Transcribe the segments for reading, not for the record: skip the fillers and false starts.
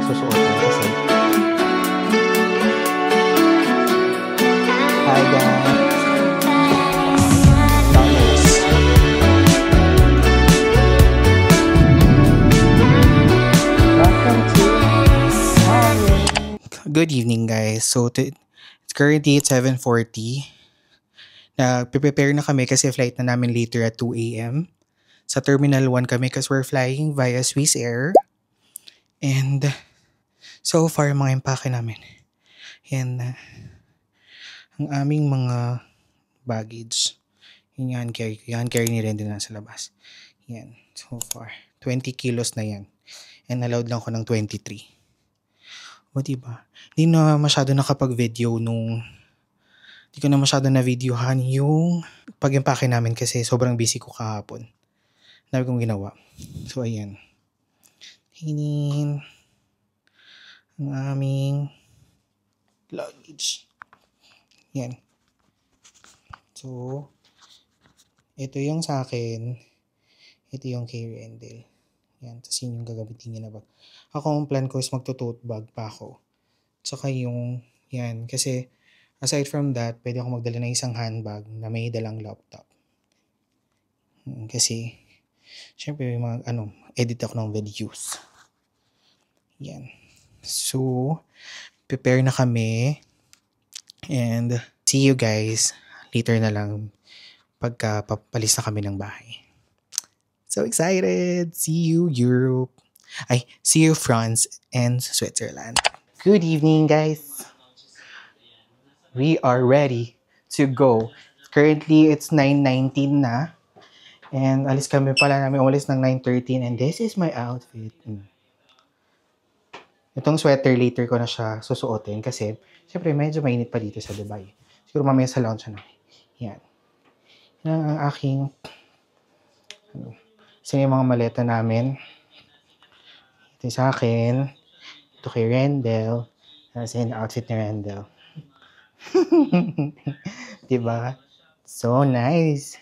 susuotin kasi hi guys. Good evening guys. So it's currently 7:40. Nag-prepare na kami kasi flight na namin later at 2 a.m. Sa Terminal 1 kami kasi we're flying via Swiss Air. And so far mga empake namin. And ang aming mga baggage. Yan carry ni Randy na sa labas. Yan. So far. 20 kilos na yan. And allowed lang ko ng 23. O diba? Hindi na masyado nakapag-video hindi ko na masyado na videohan yung pag-empake namin kasi sobrang busy ko kahapon. Dami kong ginawa. So ayan. Hinin ang aming luggage. Yan. So ito yung sa akin. Ito yung kay Rendel. Yan. Tapos yun yung gagamitin niya na bag. Ako ang plan ko is magto-tote bag pa ako. Tsaka yung, yan. Kasi aside from that, pwede ako magdala ng isang handbag na may dalang laptop. Kasi, syempre, edit ako ng videos. Yan. So, prepare na kami. And, see you guys later na lang pagka papalis na kami ng bahay. So excited! See you Europe. See you France and Switzerland. Good evening guys. We are ready to go. Currently it's 9:19 na. And alis kami pala namin umalis ng 9:13 and this is my outfit. Itong sweater later ko na siya susuotin kasi syempre medyo mainit pa dito sa Dubai. Siguro mamaya sa lounge na. Yan. Yan ang aking Kasi yung mga maleta namin. Ito sa akin. Ito kay Rendel. Kasi yung outfit ni Rendel. Diba? So nice.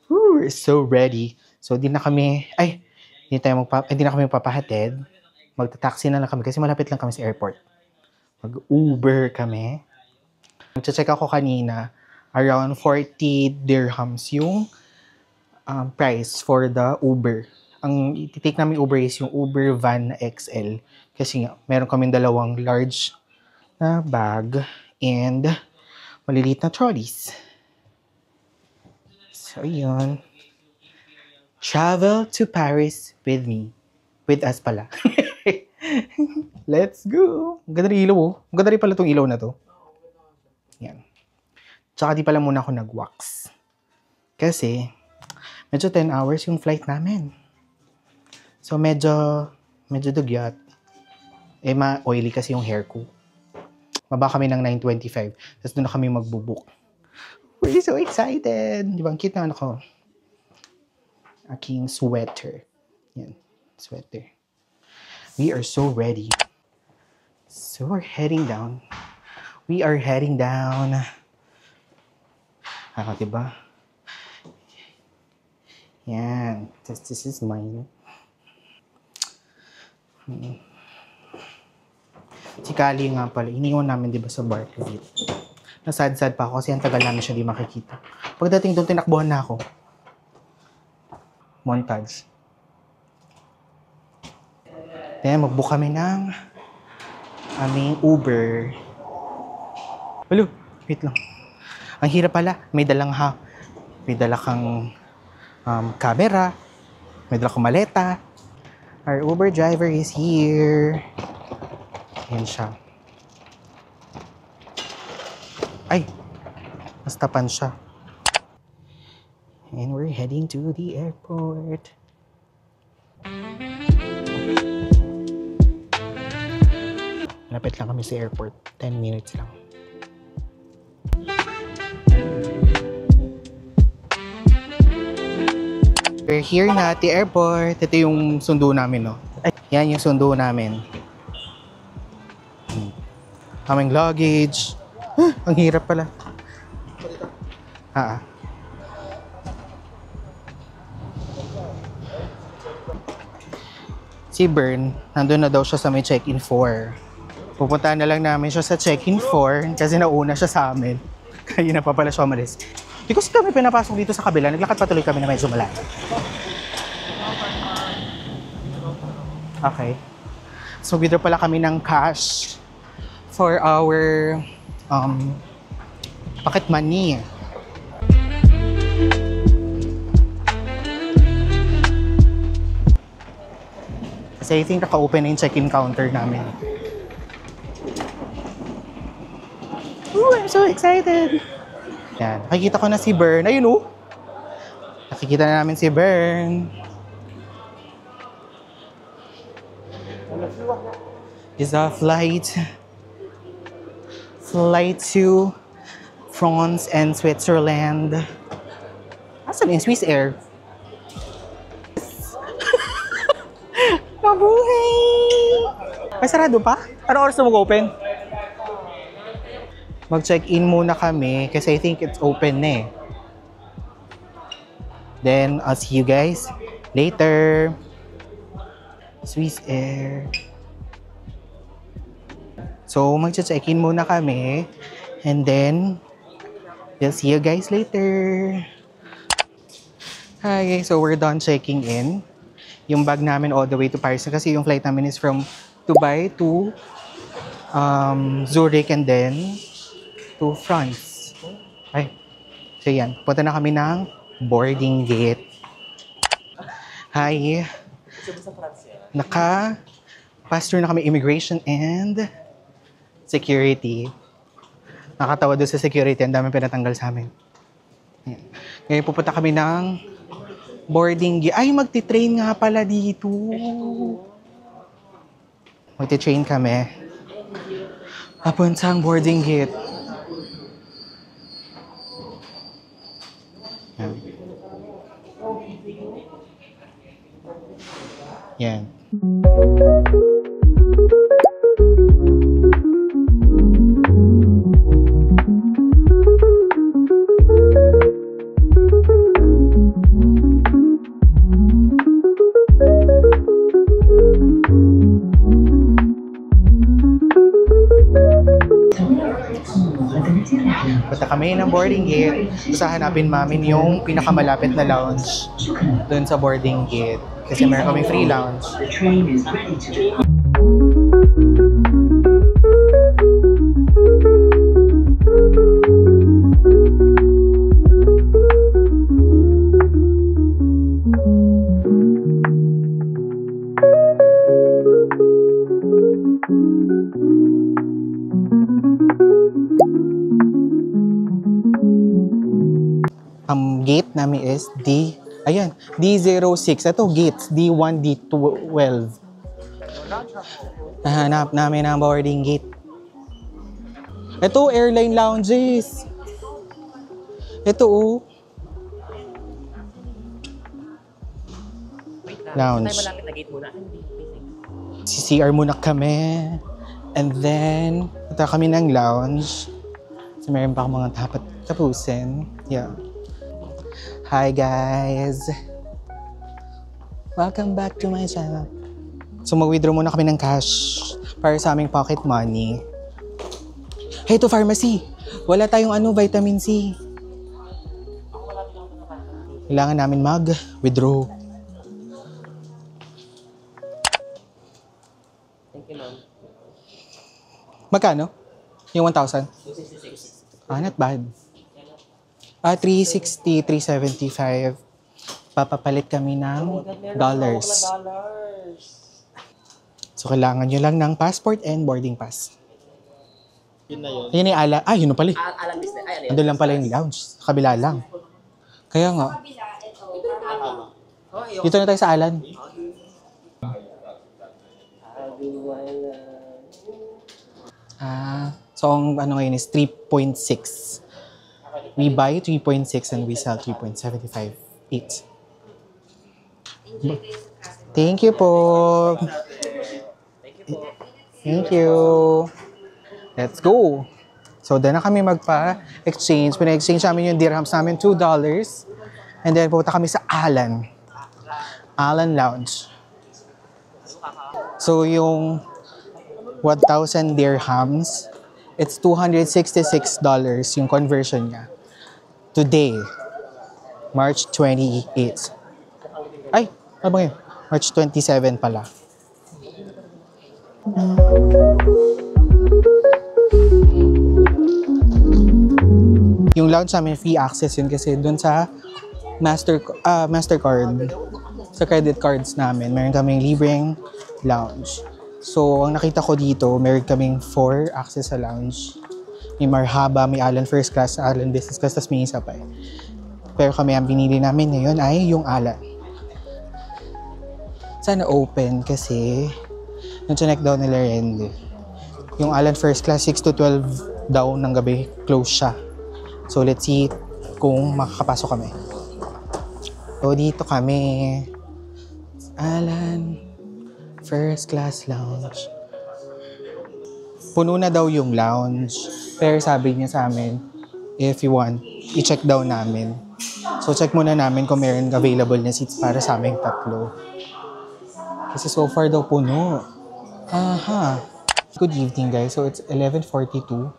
Woo, we're so ready. So hindi na kami magpapahatid. Magta-taxi na lang kami kasi malapit lang kami sa airport. Mag-Uber kami. Nag-check ako kanina. Around 40 dirhams yung price for the Uber. Ang iti-take namin Uber is yung Uber Van XL. Kasi nga, meron kaming dalawang large na bag and maliliit na trolleys. So, yun. Travel to Paris with me. With us pala. Let's go! Ang ganda rin ilaw oh. Ang ganda rin pala itong ilaw na to. Yan. Tsaka di pala muna ako nag-wax. Kasi medyo 10 hours yung flight namin. So, medyo dugyat. Ma-oily kasi yung hair ko. Baba kami ng 9:25. Tapos doon na kami magbubook. We're so excited! Di ba? Ang cute na ko. Aking sweater. Yan. Sweater. We are so ready. So, we're heading down. We are heading down. Diba? Yan. This is mine. Si Kali nga pala, iniwan namin diba sa Barclay. Nasad-sad pa ako kasi ang tagal namin siya di makikita. Pagdating doon, tinakbuhan na ako. Montage. Then, mag-book kami ng aming Uber. Hello, wait lang. Ang hirap pala, may dala kang camera, may dala kong maleta. Our Uber driver is here. Yan siya. Ay, nastapan siya. And we're heading to the airport. Lapit lang kami sa airport. 10 minutes lang. We're here na at the airport. Ito yung sundo namin, no? Yan yung sundo namin. Aming luggage. Ang hirap pala. Si Bern, nandun na daw siya sa may check-in 4. Pupuntahan na lang namin siya sa check-in 4 kasi nauna siya sa amin. Kaya na pa pala siya umalis. Because kami pinapasok dito sa kabila, naglakad patuloy kami na medyo malayo. Okay. So, withdraw pala kami ng cash for our pocket money. Kasi I think naka-open na yung check-in counter namin. Ooh, I'm so excited! Yan. Nakikita ko na si Bern. Ayun oh! Nakikita na namin si Bern. Is a flight to France and Switzerland. Asan yung Swiss Air? Mabuhay! Ay, sarado pa? Anong oras na mag-open? Mag-check-in muna kami kasi I think it's open na eh. Then, I'll see you guys later. Swiss Air. So, mag-check-in muna kami. And then, we'll see you guys later. Hi, so we're done checking in. Yung bag namin all the way to Paris. Kasi yung flight namin is from Dubai to Zurich and then to France. Ay, so yan. Punta na kami ng boarding gate. Hi. Naka-pass through na kami immigration and security. Nakatawa doon sa security. Ang dami pinatanggal sa amin. Ngayon pupunta kami ng boarding gate. Ay, magti-train nga pala dito. Magti-train kami. Papuntang boarding gate. Yan. Yan. Punta kami ng boarding gate. Gusto hanapin namin yung pinakamalapit na lounge doon sa boarding gate. Kasi meron kami free lounge. Gate namin is D06. Ito, gates, D1, D12. Nahanap namin ang boarding gate. Ito, airline lounges. Ito, oh. Lounge. CCR muna kami. And then, punta kami ng lounge. So, meron pa akong mga dapat tapusin. Yeah. Hi guys! Welcome back to my channel. So mag-withdraw muna kami ng cash para sa aming pocket money. Hey, to pharmacy! Wala tayong vitamin C. Kailangan namin mag-withdraw. Thank you, ma'am. Magkano? Yung 1,000? Ah, not bad. 360, 375. Papapalit kami ng dollars. So, kailangan nyo lang ng passport and boarding pass. Yun na yun. Yun yung yun na pala. Alam business. Ay, ano yun? Andun lang pala yung lounge. Sa kabila lang. Kaya nga. Dito na tayo sa Alan. So, ang ngayon is 3.6. We buy 3.6 and we sell 3.75 each. Thank you po. Thank you. Let's go. So, doon na kami magpa-exchange. Pina-exchange namin yung dirhams namin, $2. And then, pupunta kami sa Alan. Alan Lounge. So yung 1,000 dirhams, it's $266 yung conversion niya. Today, March 28th. Ay, ano ba yun? March 27 pala. Yung lounge namin, free access yun kasi dun sa Mastercard, sa credit cards namin, meron kaming libreng lounge. So, ang nakita ko dito, meron kaming 4 access sa lounge. May Marhaba, may Alan First Class, Alan Business Class, tapos may isa pa eh. Pero kami, ang binili namin ngayon ay yung Alan. Sana open kasi nung chinek daw nila rin, yung Alan First Class 6 to 12 daw ng gabi, close siya. So, let's see kung makakapasok kami. So, dito kami. Alan First Class Lounge. Puno na daw yung lounge. Pero sabi niya sa amin, if you want, i-check daw namin. So, check muna namin kung meron available na seats para sa aming tatlo. Kasi so far daw puno. Aha. Good evening, guys. So, it's 11:42.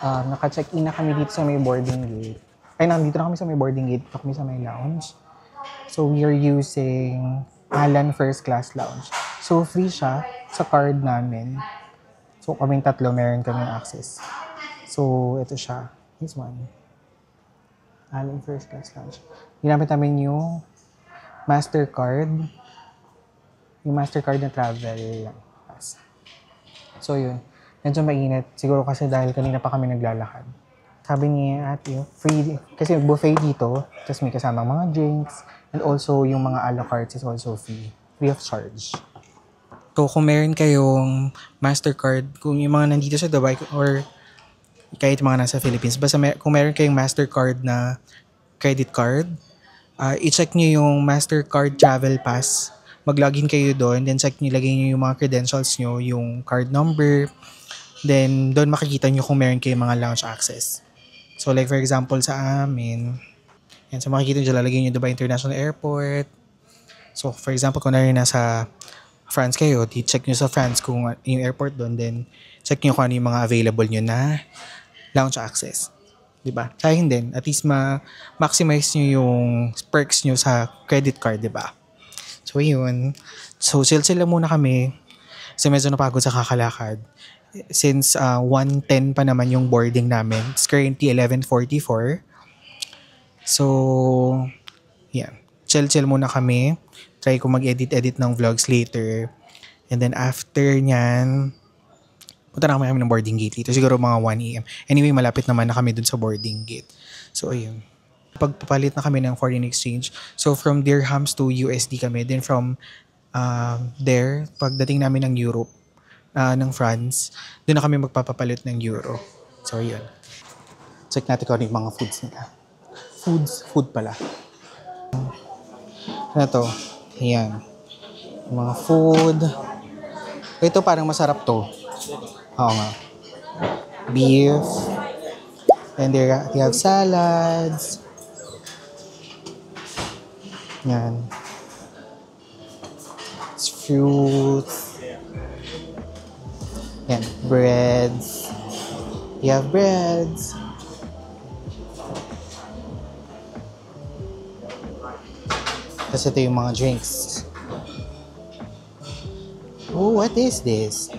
Naka-check-in na kami dito sa may boarding gate. Ay, nandito na kami sa may boarding gate. Dito kami sa may lounge. So, we are using Alan First Class Lounge. So, free siya sa card namin. So, kaming tatlo, meron kaming access. So, ito siya. This one. Alan First Class Lounge. Ginamit namin yung Mastercard. Yung Mastercard na travel pass. So, yun. Medyo mainit. Siguro kasi dahil kanina pa kami naglalakad. Sabi niya ate, free, kasi buffet dito, tapos may kasamang mga drinks, and also yung mga a la carte is also free of charge. So kung meron kayong Mastercard, kung yung mga nandito sa Dubai or kahit mga nasa Philippines, basta kung meron kayong Mastercard na credit card, i-check nyo yung Mastercard Travel Pass. Mag-login kayo doon, then check nyo, lagay nyo yung mga credentials nyo, yung card number, then doon makikita nyo kung meron kayong mga lounge access. So like for example sa amin, yan, so makikita nyo dyan, lalagay nyo Dubai International Airport. So for example, kung nasa France kayo, check nyo sa France kung yung airport doon, then check nyo kung ano yung mga available nyo na lounge access. Diba? Kaya hindi, at least maximize nyo yung perks nyo sa credit card, diba? So yun. So chill lang muna kami. Kasi medyo napagod sa kakalakad. Since 1:10 pa naman yung boarding namin. It's currently 11:44. So, yeah. Chill muna kami. Try ko mag-edit ng vlogs later. And then after nyan, punta na kami ng boarding gate dito. Siguro mga 1 a.m. Anyway, malapit naman na kami dun sa boarding gate. So, ayun. Pagpapalit na kami ng foreign exchange. So, from dirhams to USD kami. Then from there, pagdating namin ng Europe, ng France, doon na kami magpapapalit ng euro. So, yun. Check natin kung ano yung mga foods nila. Food pala. Ano to? Ayan. Yung mga food. Ito parang masarap to. Oo nga. Beef. And they have salads. Yan. It's fruits. Yan, breads. You have breads. Tapos ito yung mga drinks. Oh, what is this?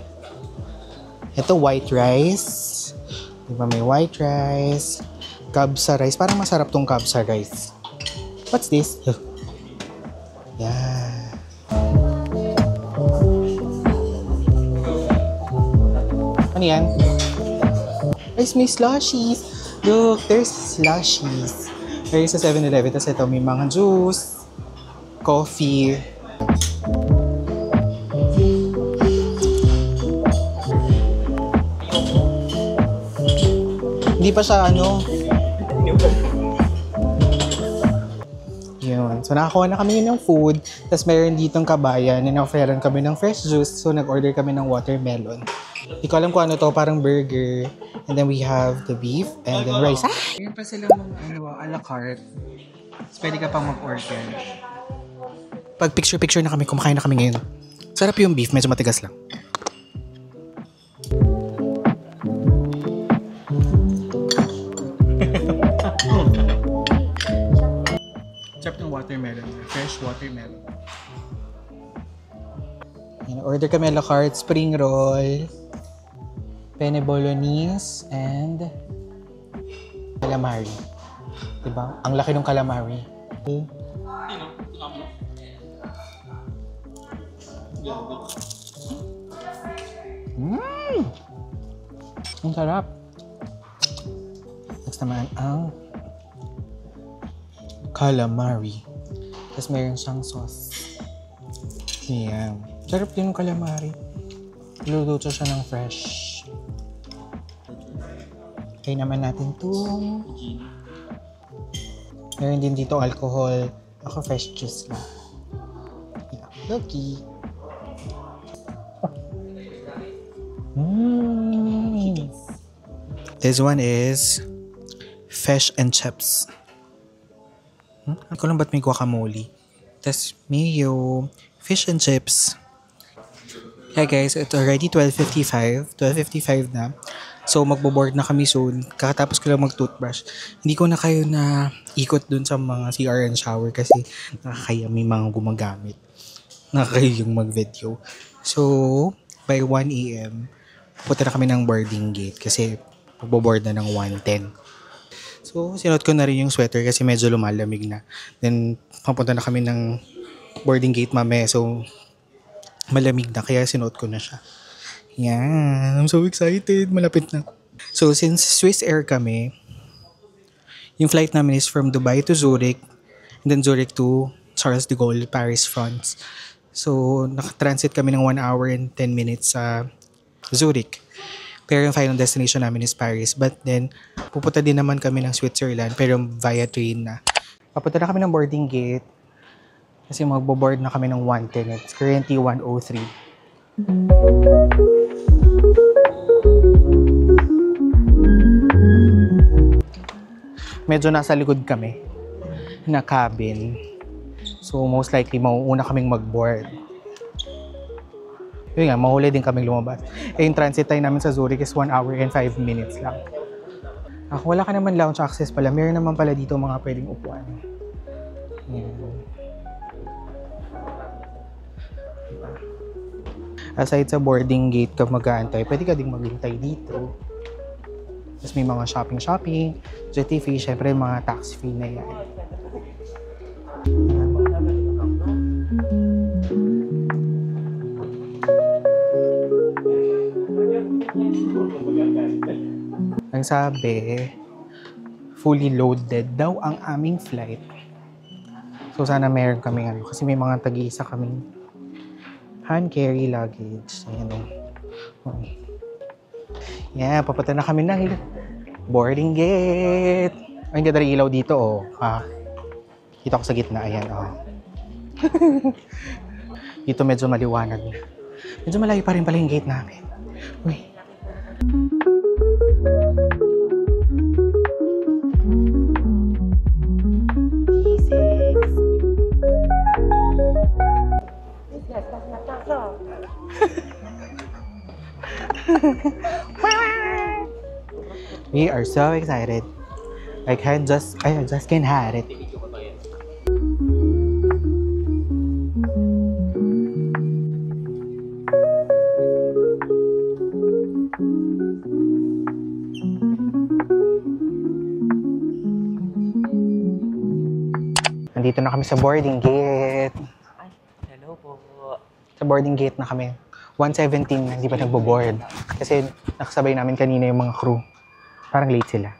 Ito, white rice. Diba may white rice. Kabsa rice. Parang masarap tong kabsa rice. What's this? Yeah. Ano yan? Guys, may slushies. Look, there's slushies. There's sa 7-Eleven. Tapos ito, may mga juice, coffee. Hindi pa siya Yun. So, nakakuha na kami ng food. Tapos, meron ditong kabayan na na-offeran kami ng fresh juice. So, nag-order kami ng watermelon. Hindi ko alam kung ano to, parang burger. And then, we have the beef and then rice. Meron pa silang mga a la carte. Tapos, pwede ka pang mag-order. Pag picture-picture na kami, kumakain na kami ngayon. Sarap yung beef, medyo matigas lang. Sarap ng watermelon, fresh watermelon. Order kami a la carte, spring roll, penne bolognese, and calamari. Diba? Ang laki ng calamari. Ang sarap. Next naman ang calamari. Tapos mayroon siyang sauce. Yan. Sarap din yung calamari. Luluto siya ng fresh. Kaya naman natin itong... Meron din dito alcohol. Ako fresh juice lang. Yeah. Lucky. This one is fish and chips. Ano ko lang ba't may guacamole? Tapos mayo, fish and chips. Hi guys, it's already 12:55. 12:55 na. So magbo-board na kami soon. Kakatapos ko lang mag-toothbrush. Hindi ko na kayo na ikot dun sa mga CR and shower kasi nakakaya may mga gumagamit. Nakakaya yung mag-video. So by 1 a.m. pupunta na kami ng boarding gate kasi magbo-board na ng 1:10. So sinuot ko na rin yung sweater kasi medyo lumalamig na. Then papunta na kami ng boarding gate mamaya. So malamig na kaya sinuot ko na siya. Yan, I'm so excited. Malapit na. So, since Swiss Air kami, yung flight namin is from Dubai to Zurich, and then Zurich to Charles de Gaulle, Paris, France. So, nakatransit kami ng 1 hour and 10 minutes sa Zurich. Pero yung final destination namin is Paris. But then, pupunta din naman kami ng Switzerland, pero via train na. Papunta na kami ng boarding gate, kasi magbo-board na kami ng 1:10. It's currently 1:03. Medyo nasa likod kami na cabin. So most likely mauuna kaming mag-board. Yun nga, mahuli din kaming lumabas. Eh yung transit time namin sa Zurich is 1 hour and 5 minutes lang. Wala ka naman lounge access pala. Meron naman pala dito mga pwedeng upuan. Yan. Aside sa boarding gate ka mag-aantay, pwede ka ding maghintay dito. Tapos may mga shopping, duty free, syempre mga tax free na yan. Ang sabi, fully loaded daw ang aming flight. So sana meron kaming kasi may mga tag-iisa kaming hand carry luggage. Ayan o. Yeah, papunta na kami ng boarding gate. Ay, ang ganda rin ilaw dito oh. Kita ko sa gitna. Ayan oh. Dito medyo maliwanag na. Medyo malayo pa rin pala yung gate namin. Uy. We are so excited. I just can't hide it. Nandito na kami sa boarding gate. Hello po. Sa boarding gate na kami. 1:17 na, hindi pa nagbo-board. Kasi nakasabay namin kanina yung mga crew. Parang late sila.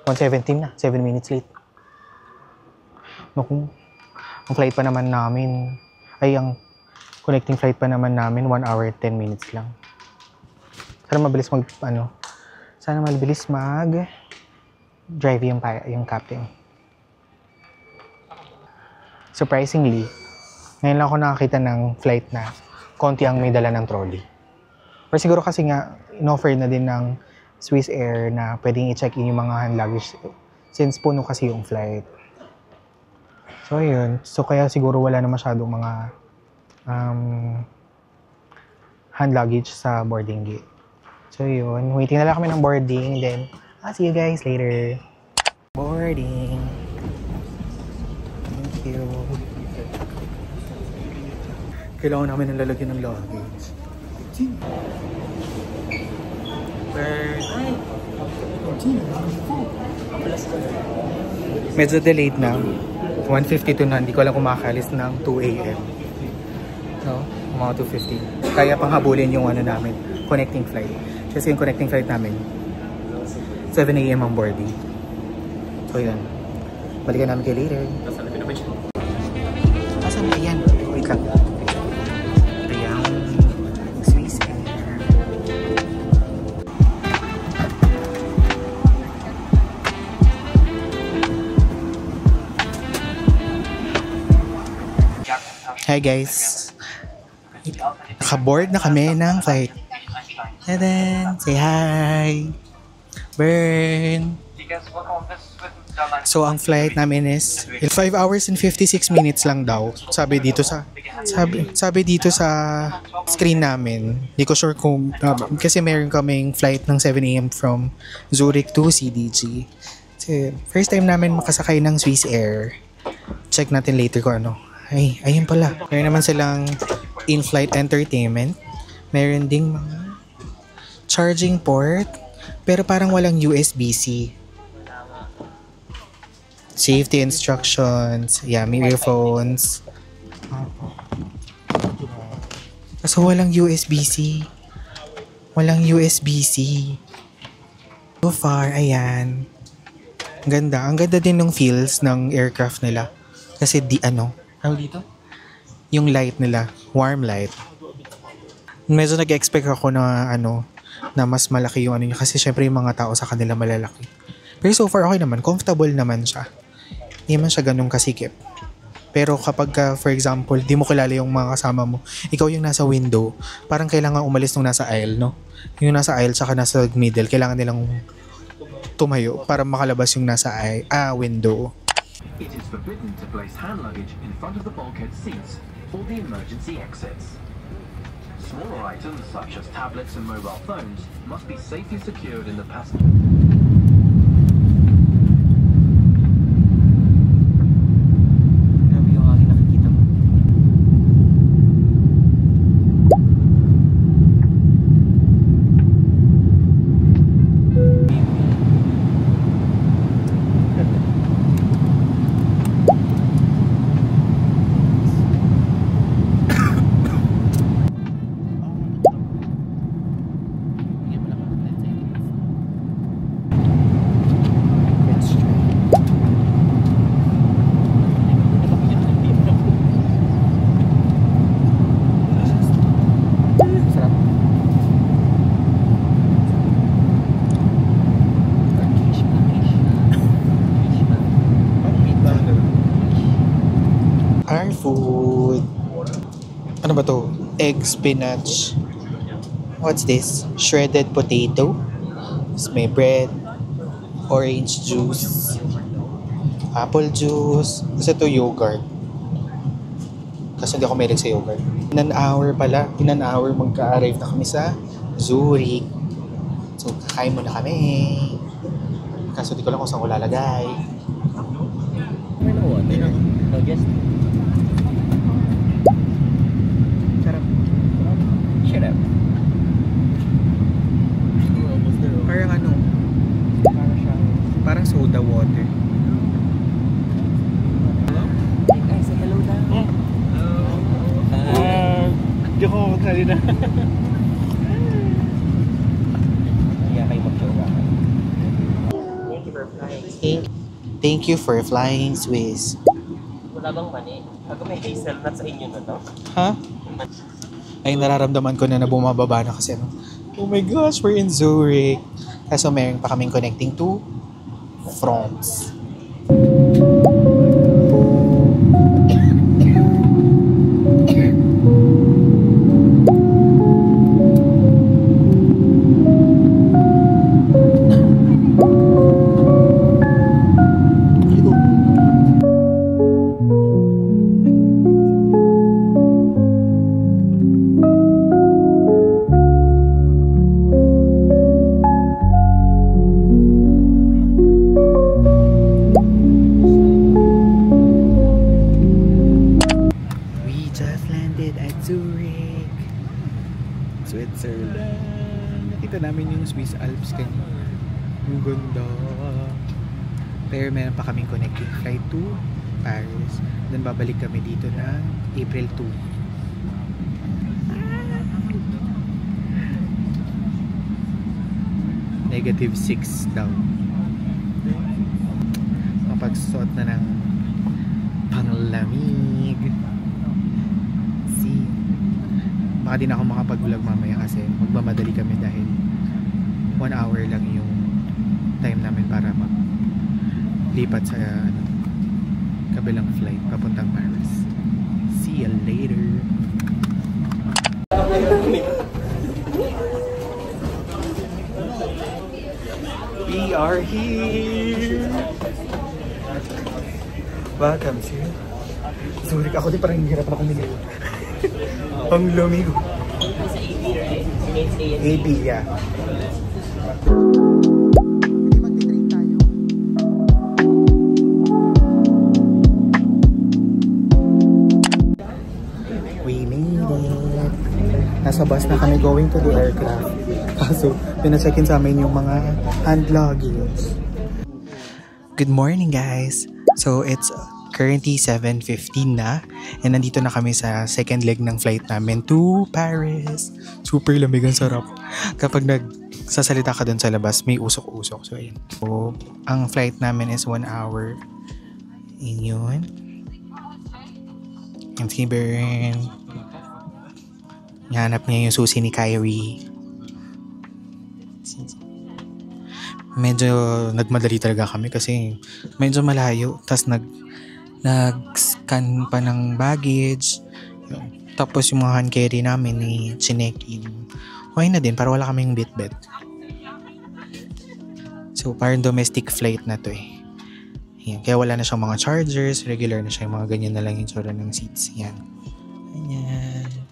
1:17 na, 7 minutes late. Naku, ang flight pa naman namin, ang connecting flight pa naman namin, 1 hour 10 minutes lang. Sana mabilis drive yung captain. Surprisingly, ngayon lang ako nakakita ng flight na konti ang may dala ng trolley. Pero siguro kasi nga, in-offer na din ng Swiss Air na pwedeng i-check-in yung mga hand luggage since puno kasi yung flight. So, yun. So, kaya siguro wala na masyadong mga um, hand luggage sa boarding gate. So yun, waiting na lang kami ng boarding. Then, I'll see you guys later. Boarding. Thank you. Kailangan namin ng lalagyan ng luggage. Medyo delayed na. 1:52 na. Hindi ko alam kung makakalis ng 2 a.m. No? Mga 2:50. Kaya pang habulin yung ano namin, connecting flight. Kasi yung connecting flight namin, 7 a.m. ang boarding. So yun. Balikan namin kayo later. Asan na yan? Wait lang. Ito yung Swiss Air. Hi guys. Nakaboard na kami ng flight. And then, say hi. Burn. So, ang flight namin is 5 hours and 56 minutes lang daw. Sabi dito sa screen namin. Hindi ko sure kung kasi meron kaming flight ng 7 a.m. from Zurich to CDG. So, first time namin makasakay ng Swiss Air. Check natin later kung ano. Ay, ayun pala. Meron naman silang in-flight entertainment. Meron ding mga charging port. Pero parang walang USB-C. Safety instructions. Yeah, may earphones. So, walang USB-C. Walang USB-C. So far, ayan. Ang ganda. Ang ganda din ng feels ng aircraft nila. Kasi ano dito? Yung light nila. Warm light. Medyo nag-expect ako na na mas malaki yung ano niya. Kasi syempre yung mga tao sa kanila malalaki. Pero so far okay naman. Comfortable naman siya. Hindi man siya ganun kasikip. Pero kapag, for example, di mo kilala yung mga kasama mo, ikaw yung nasa window, parang kailangan umalis nung nasa aisle, no? Yung nasa aisle tsaka nasa middle, kailangan nilang tumayo para makalabas yung nasa window. It is forbidden to place hand luggage in front of the bulkhead seats or the emergency exits. Smaller items such as tablets and mobile phones must be safely secured in the passenger. Food. Ano ba to? Egg spinach. What's this? Shredded potato. Tapos may bread. Orange juice. Apple juice. Kasi ito yogurt. Kasi hindi ako mahilig sa yogurt. In an hour pala. In an hour magka-arrive na kami sa Zurich. So kakain muna kami. Kaso di ko lang kung saan ko lalagay. Parang soda water. Guys, say hello na. Hindi ko magkali na. Kaya kayo mag-jowa. Thank you for flying. Thank you for flying Swiss. Wala bang mani? Ako may hazelnut sa inyo na to. Ha? Ay, nararamdaman ko na bumababa na kasi oh my gosh, we're in Zurich. Kaso meron pa kaming connecting to France. Switzerland. Nakita namin yung Swiss Alps kanina. Ang ganda. Pero meron pa kaming connecting flight to Paris. Then babalik kami dito na April 2. -6 daw. Kapagsuot na ng panglamig. See? Baka din ako makapag-vlog mamaya kasi magmamadali kami dahil 1 hour lang yung time namin para maglipat sa kabilang flight papuntang Paris. See you later. We are here. Welcome to Zurich. Ako din parang hirap na kumili. Ang lamig. Sa AB, right? It's AB, yeah. We made it. Nasa bus na kami going to the aircraft. Kaso, pinacheck-in sa amin yung mga hand luggage. Good morning, guys! So, it's currently 7:15 na. And nandito na kami sa second leg ng flight namin to Paris. Super lamig, ang sarap. Kapag nagsasalita ka dun sa labas, may usok-usok. So, ayun. So, ang flight namin is 1 hour. Yun. And si Bern. Hanap niya yung susi ni Kyrie. Medyo nagmadali talaga kami kasi medyo malayo. Tapos nag-scan pa ng baggage. Tapos yung mga hand carry namin chinek-in. Okay na din para wala kaming bit-bit. So parang domestic flight na to eh. Yan. Kaya wala na siyang mga chargers. Regular na siya, yung mga ganyan na lang yung tsura ng seats. Yan. Ganyan.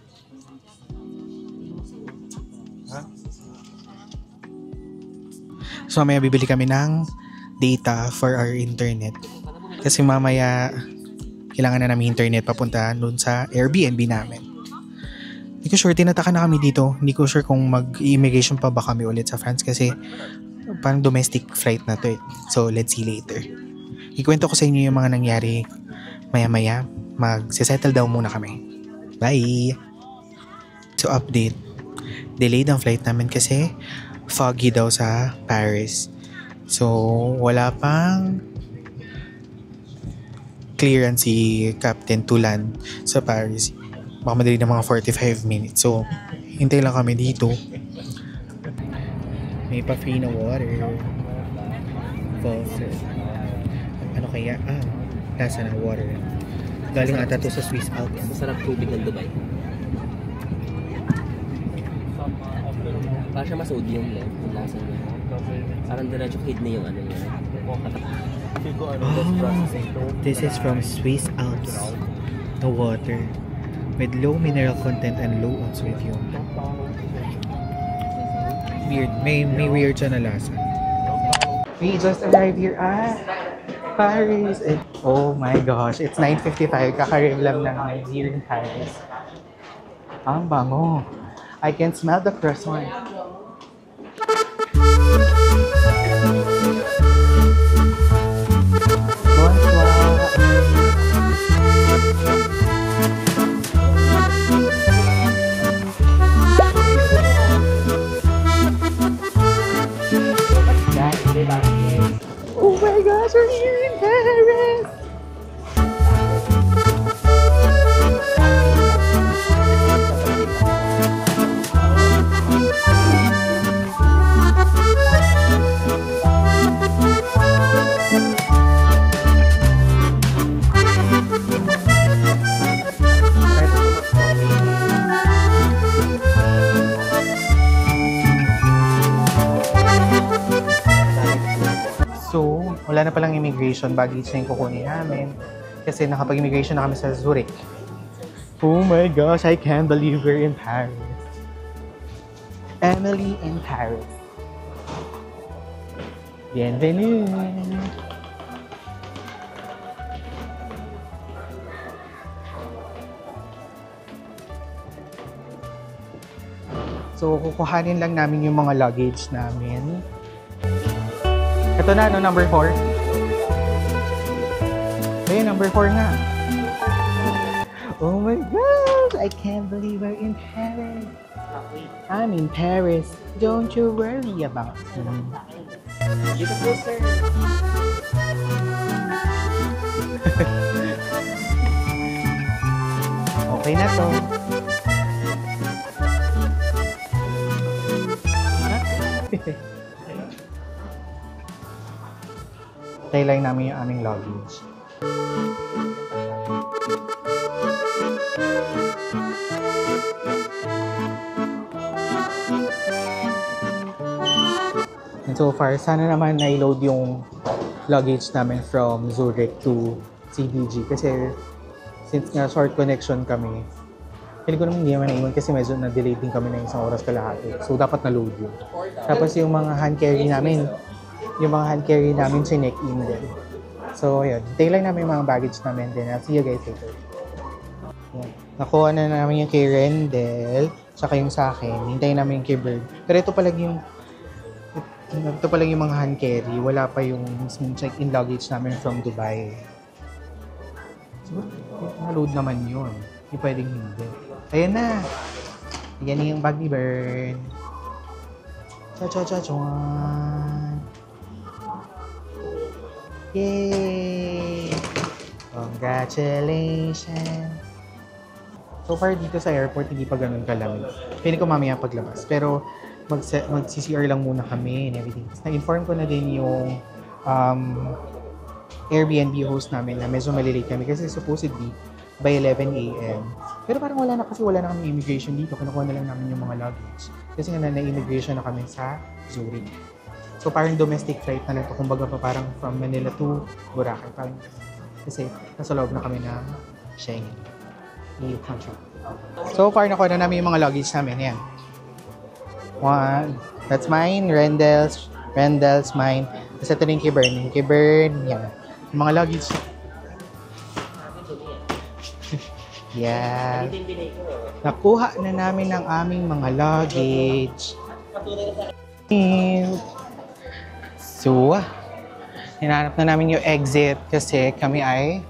So mamaya bibili kami ng data for our internet. Kasi mamaya kailangan na namin internet papunta doon sa Airbnb namin. Hindi ko sure, tinataka na kami dito. Hindi ko sure kung mag-immigration pa ba kami ulit sa France kasi parang domestic flight na to eh. So let's see later. Ikwento ko sa inyo yung mga nangyari maya-maya. Mag-settle down muna kami. Bye! So update. Delayed ang flight namin kasi foggy daw sa Paris. So, wala pang clearance si Captain to land sa Paris. Baka madali na mga 45 minutes. So, hintay lang kami dito. May pa-free na water. Faucet. Ano kaya? Lasa na water. Galing ata to sa Swiss Alps. Masarap tubig ng Dubai. Parang siya ma-sodium lang yung lasa niya. Parang diretso kidney yung ano niya. This is from Swiss Alps. The water. With low mineral content and low sodium. Weird. May weird siya na lasa. We just arrived here at Paris. Oh my gosh. It's 9:55. Kaka-arrive lang namin here in Paris. Ang bango. I can smell the croissant. Oh my gosh, we're here in Paris! So, wala na palang immigration baggage na yung kukunin namin kasi nakapag-immigration na kami sa Zurich. Oh my gosh, I can't believe we're in Paris. Emily in Paris. Bienvenue! So, kukuhanin lang namin yung mga luggage namin. Ito na, no, number 4. Ayun, number 4 na. Oh my gosh! I can't believe we're in Paris. I'm in Paris. Don't you worry about me. Dito po, sir. Okay na to. Tayo lang namin yung aming luggage. And so far, sana naman na-load yung luggage namin from Zurich to CDG kasi since nga short connection kami, hindi ko naman hindi naman naiwan kasi medyo na-delay din kami ng isang oras kalahati. So, dapat na-load yun. Tapos yung mga hand carry namin, sinek in din. So, yun. Hintay lang namin yung mga baggage namin din. I'll see you guys later. Yan. Nakuha na namin yung kay Rendel, tsaka yung sa akin. Hintayin namin yung kay Bird. Pero ito palang yung mga hand carry. Wala pa yung mismong check-in luggage namin from Dubai. So, na-load naman yun. Hindi pwedeng hindi. Ayan na. Yan na yung bag ni Bird. Cha-cha-cha-chuan. Yay! Congratulations! So far dito sa airport, hindi pa ganun kalamig. Pwede ko mamaya paglabas. Pero mag-CCR lang muna kami and everything. Na-inform ko na din yung Airbnb host namin na medyo malilate kami kasi supposedly by 11 a.m. Pero parang wala na kami immigration dito. Kinukuha na lang namin yung mga luggage. Kasi nga na-immigration na kami sa Zurich. So parang domestic flight na lang ito. Kumbaga pa parang from Manila to Boracay. Parang, kasi nasa loob na kami ng Schengen. EU country. So far nakuha na namin yung mga luggage namin. Yan. One. That's mine. Rendel's mine. Tapos ito rin kay Bern. Kay Bern, yan. Yung mga luggage. Yan. Nakuha na namin ang aming mga luggage. So, hinahanap na namin yung exit kasi kami ay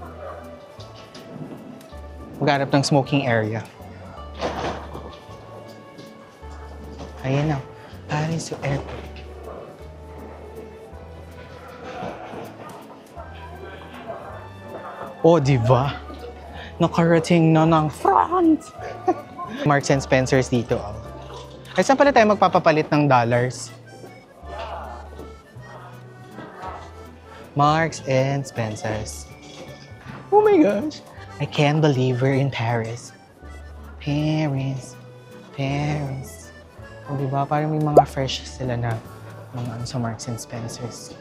maghanap ng smoking area. Ayan na. Paris yung airport. Oh, diba? Nakarating na ng front! Marks and Spencer's dito. Oh. Ay, saan pala tayo magpapapalit ng dollars? Marks and Spencer's. Oh my gosh! I can't believe we're in Paris. Paris. O diba? Parang may mga fresh sila na mga ano sa Marks and Spencer's.